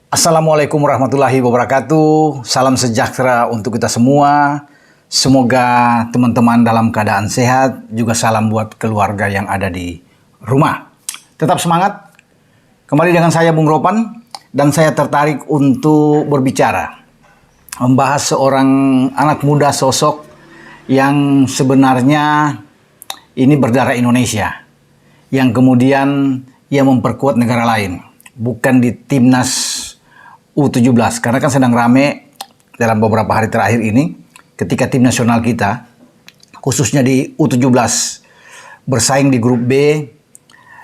Assalamualaikum warahmatullahi wabarakatuh. Salam sejahtera untuk kita semua. Semoga teman-teman dalam keadaan sehat. Juga salam buat keluarga yang ada di rumah. Tetap semangat. Kembali dengan saya Bung Ropan. Dan saya tertarik untuk berbicara. Membahas seorang anak muda sosok yang sebenarnya ini berdarah Indonesia. Yang kemudian ia memperkuat negara lain. Bukan di timnas U17, karena kan sedang rame dalam beberapa hari terakhir ini ketika tim nasional kita, khususnya di U17, bersaing di grup B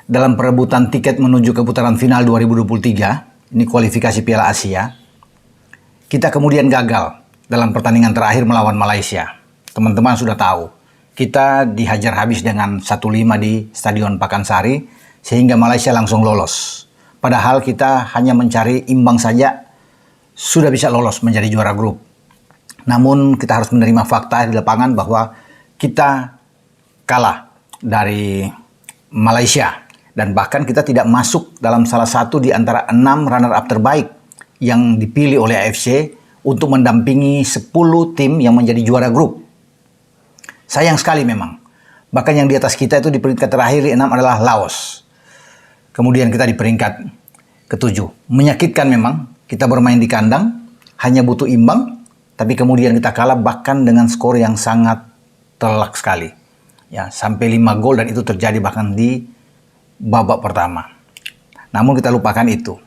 dalam perebutan tiket menuju ke putaran final 2023, ini kualifikasi Piala Asia. Kita kemudian gagal dalam pertandingan terakhir melawan Malaysia. Teman-teman sudah tahu, kita dihajar habis dengan 1-5 di Stadion Pakansari, sehingga Malaysia langsung lolos. Padahal kita hanya mencari imbang saja, sudah bisa lolos menjadi juara grup. Namun kita harus menerima fakta di lapangan bahwa kita kalah dari Malaysia. Dan bahkan kita tidak masuk dalam salah satu di antara 6 runner-up terbaik yang dipilih oleh AFC untuk mendampingi 10 tim yang menjadi juara grup. Sayang sekali memang. Bahkan yang di atas kita itu di peringkat terakhir di 6 adalah Laos. Kemudian kita di peringkat ke-7. Menyakitkan memang, kita bermain di kandang, hanya butuh imbang, tapi kemudian kita kalah bahkan dengan skor yang sangat telak sekali. Ya, sampai 5 gol dan itu terjadi bahkan di babak pertama. Namun kita lupakan itu.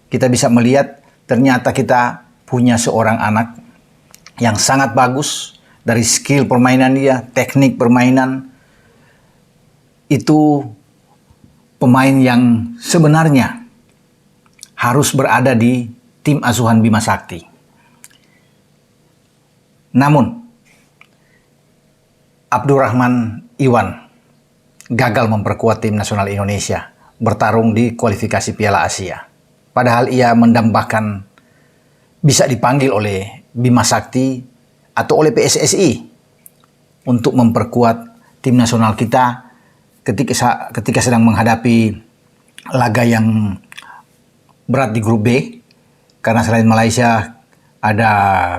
Kita bisa melihat ternyata kita punya seorang anak yang sangat bagus dari skill permainan dia, teknik permainan. Itu pemain yang sebenarnya harus berada di tim asuhan Bima Sakti. Namun, Abdurrahman Iwan gagal memperkuat tim nasional Indonesia bertarung di kualifikasi Piala Asia. Padahal ia mendambakan bisa dipanggil oleh Bima Sakti atau oleh PSSI untuk memperkuat tim nasional kita ketika sedang menghadapi laga yang berat di grup B, karena selain Malaysia ada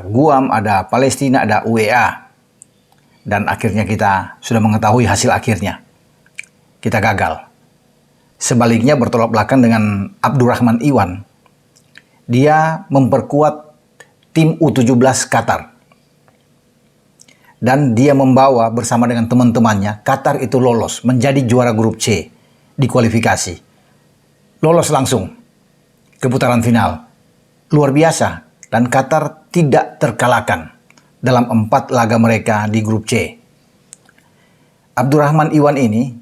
Guam, ada Palestina, ada UEA, dan akhirnya kita sudah mengetahui hasil akhirnya. Kita gagal. Sebaliknya bertolak belakang dengan Abdurrahman Iwan. Dia memperkuat tim U17 Qatar. Dan dia membawa bersama dengan teman-temannya, Qatar itu lolos menjadi juara grup C di kualifikasi. Lolos langsung ke putaran final. Luar biasa. Dan Qatar tidak terkalahkan dalam 4 laga mereka di grup C. Abdurrahman Iwan ini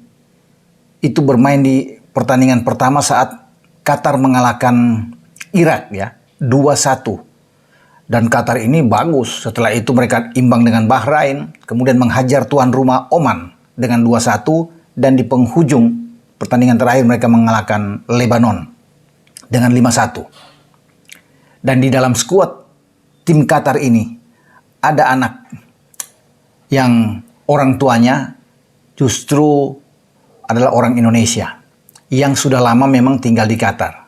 itu bermain di pertandingan pertama saat Qatar mengalahkan Irak ya, 2-1. Dan Qatar ini bagus. Setelah itu mereka imbang dengan Bahrain, kemudian menghajar tuan rumah Oman dengan 2-1, dan di penghujung pertandingan terakhir mereka mengalahkan Lebanon dengan 5-1. Dan di dalam skuad tim Qatar ini ada anak yang orang tuanya justru adalah orang Indonesia yang sudah lama memang tinggal di Qatar.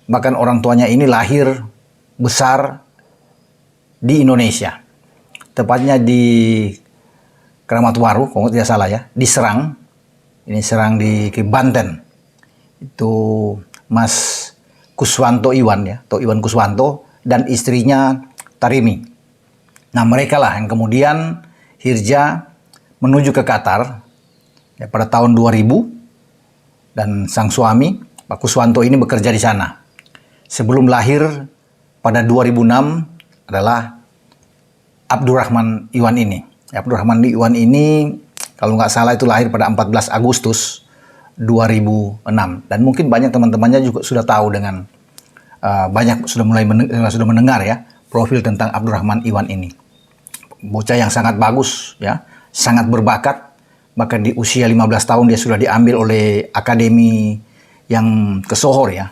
Bahkan orang tuanya ini lahir besar di Indonesia, tepatnya di Keramat Waru, kalau tidak salah ya, di Serang. Ini Serang di Banten. Itu Mas Kuswanto Iwan ya, atau Iwan Kuswanto, dan istrinya Tarimi. Nah, mereka lah yang kemudian Hirja menuju ke Qatar ya, pada tahun 2000, dan sang suami Pak Kuswanto ini bekerja di sana. Sebelum lahir pada 2006 adalah Abdurrahman Iwan ini. Abdurrahman Iwan ini kalau nggak salah itu lahir pada 14 Agustus 2006. Dan mungkin banyak teman-temannya juga sudah tahu dengan banyak sudah mendengar ya profil tentang Abdurrahman Iwan ini. Bocah yang sangat bagus ya, sangat berbakat. Bahkan di usia 15 tahun dia sudah diambil oleh akademi yang ke Sohor ya,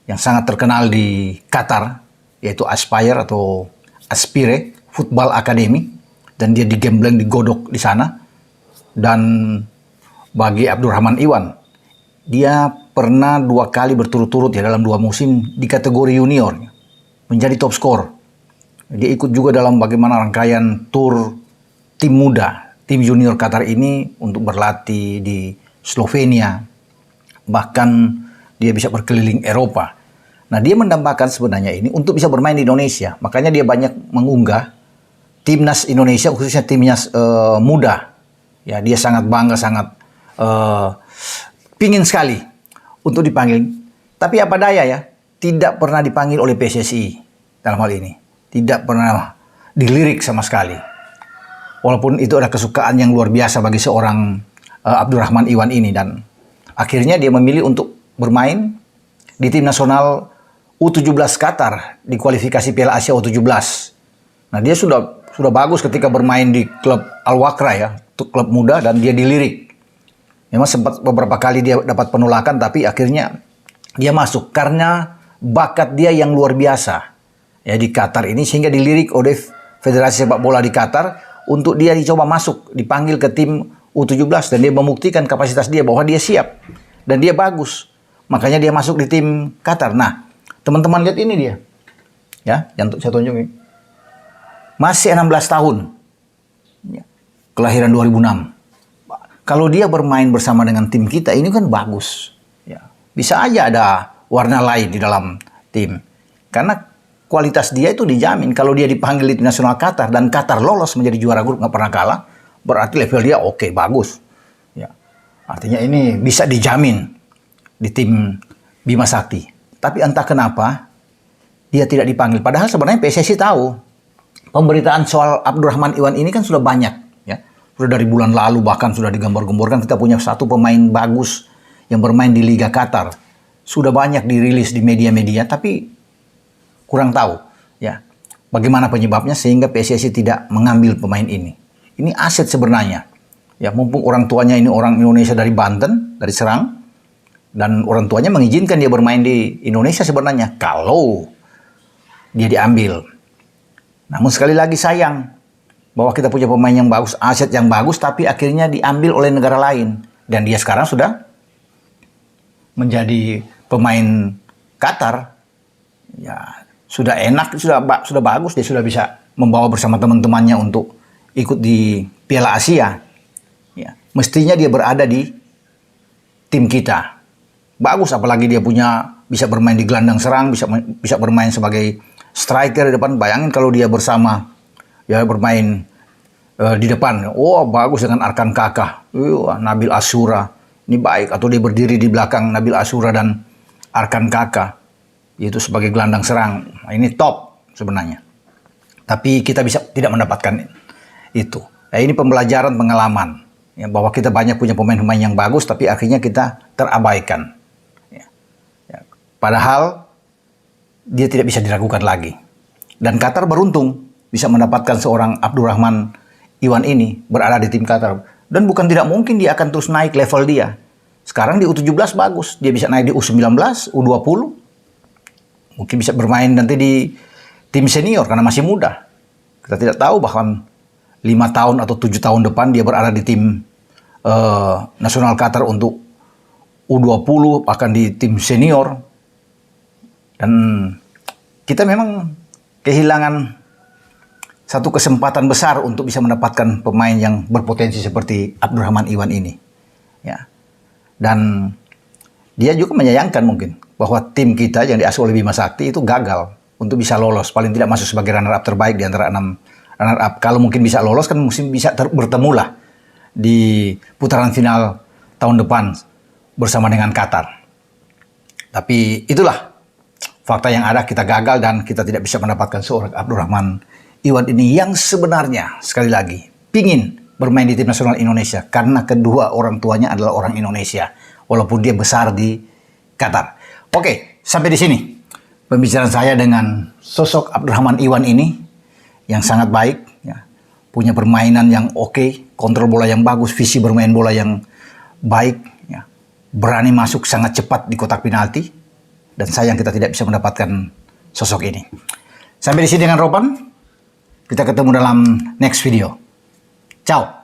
yang sangat terkenal di Qatar, yaitu Aspire atau Aspire Football Academy, dan dia digembleng, digodok di sana. Dan bagi Abdurrahman Iwan, dia pernah 2 kali berturut-turut ya dalam 2 musim di kategori junior, menjadi top skor. Dia ikut juga dalam bagaimana rangkaian tur tim muda, tim junior Qatar ini untuk berlatih di Slovenia. Bahkan dia bisa berkeliling Eropa. Nah, dia mendambakan sebenarnya ini untuk bisa bermain di Indonesia. Makanya dia banyak mengunggah timnas Indonesia, khususnya timnas muda. Ya, dia sangat bangga, sangat pingin sekali untuk dipanggil. Tapi apa daya ya, tidak pernah dipanggil oleh PSSI dalam hal ini. Tidak pernah dilirik sama sekali. Walaupun itu ada kesukaan yang luar biasa bagi seorang Abdurrahman Iwan ini. Dan akhirnya dia memilih untuk bermain di tim nasional U17 Qatar di kualifikasi Piala Asia U17. Nah, dia sudah bagus ketika bermain di klub Al Wakrah ya, klub muda, dan dia dilirik. Memang sempat beberapa kali dia dapat penolakan, tapi akhirnya dia masuk karena bakat dia yang luar biasa ya di Qatar ini, sehingga dilirik oleh Federasi Sepak Bola di Qatar untuk dia dicoba masuk, dipanggil ke tim U17, dan dia membuktikan kapasitas dia bahwa dia siap dan dia bagus. Makanya dia masuk di tim Qatar. Nah, teman-teman lihat ini dia. Ya, yang saya tunjukin. Masih 16 tahun. Ya, kelahiran 2006. Kalau dia bermain bersama dengan tim kita, ini kan bagus. Ya, bisa aja ada warna lain di dalam tim. Karena kualitas dia itu dijamin. Kalau dia dipanggil di tim nasional Qatar dan Qatar lolos menjadi juara grup, nggak pernah kalah, berarti level dia oke, bagus. Ya, artinya ini bisa dijamin di tim Bima Sakti. Tapi entah kenapa dia tidak dipanggil. Padahal sebenarnya PSSI tahu. Pemberitaan soal Abdurrahman Iwan ini kan sudah banyak. Ya. Sudah dari bulan lalu bahkan sudah digambar-gemborkan kita punya satu pemain bagus yang bermain di Liga Qatar. Sudah banyak dirilis di media-media, tapi kurang tahu ya bagaimana penyebabnya sehingga PSSI tidak mengambil pemain ini. Ini aset sebenarnya. Ya, mumpung orang tuanya ini orang Indonesia dari Banten, dari Serang, dan orang tuanya mengizinkan dia bermain di Indonesia sebenarnya kalau dia diambil. Namun sekali lagi sayang bahwa kita punya pemain yang bagus, aset yang bagus, tapi akhirnya diambil oleh negara lain. Dan dia sekarang sudah menjadi pemain Qatar. Ya, sudah enak, sudah bagus, dia sudah bisa membawa bersama teman-temannya untuk ikut di Piala Asia. Ya, mestinya dia berada di tim kita. Bagus, apalagi dia bisa bermain di gelandang serang, bisa bermain sebagai striker di depan. Bayangin kalau dia bersama ya bermain di depan. Oh, bagus dengan Arkan Kakah. Nabil Ashura. Ini baik. Atau dia berdiri di belakang Nabil Ashura dan Arkan Kakah. Itu sebagai gelandang serang. Nah, ini top sebenarnya. Tapi kita bisa tidak mendapatkan itu. Nah, ini pembelajaran, pengalaman. Ya, bahwa kita banyak punya pemain-pemain yang bagus, tapi akhirnya kita terabaikan. Ya, padahal dia tidak bisa diragukan lagi. Dan Qatar beruntung bisa mendapatkan seorang Abdurrahman Iwan ini berada di tim Qatar. Dan bukan tidak mungkin dia akan terus naik level dia. Sekarang di U17 bagus. Dia bisa naik di U19, U20. Mungkin bisa bermain nanti di tim senior karena masih muda. Kita tidak tahu, bahkan 5 tahun atau 7 tahun depan dia berada di tim nasional Qatar untuk U20, bahkan di tim senior. Dan kita memang kehilangan satu kesempatan besar untuk bisa mendapatkan pemain yang berpotensi seperti Abdurrahman Iwan ini. Ya. Dan dia juga menyayangkan mungkin bahwa tim kita yang diasuh oleh Bima Sakti itu gagal untuk bisa lolos. Paling tidak masuk sebagai runner-up terbaik di antara 6 runner-up. Kalau mungkin bisa lolos kan mungkin bisa bertemu lah di putaran final tahun depan bersama dengan Qatar. Tapi itulah fakta yang ada, kita gagal dan kita tidak bisa mendapatkan seorang Abdurrahman Iwan ini yang sebenarnya, sekali lagi, pingin bermain di tim nasional Indonesia karena kedua orang tuanya adalah orang Indonesia, walaupun dia besar di Qatar. Oke, sampai di sini pembicaraan saya dengan sosok Abdurrahman Iwan ini yang sangat baik, ya, punya permainan yang oke, kontrol bola yang bagus, visi bermain bola yang baik, ya, berani masuk sangat cepat di kotak penalti. Dan sayang kita tidak bisa mendapatkan sosok ini. Sampai di sini dengan Ropan. Kita ketemu dalam next video. Ciao.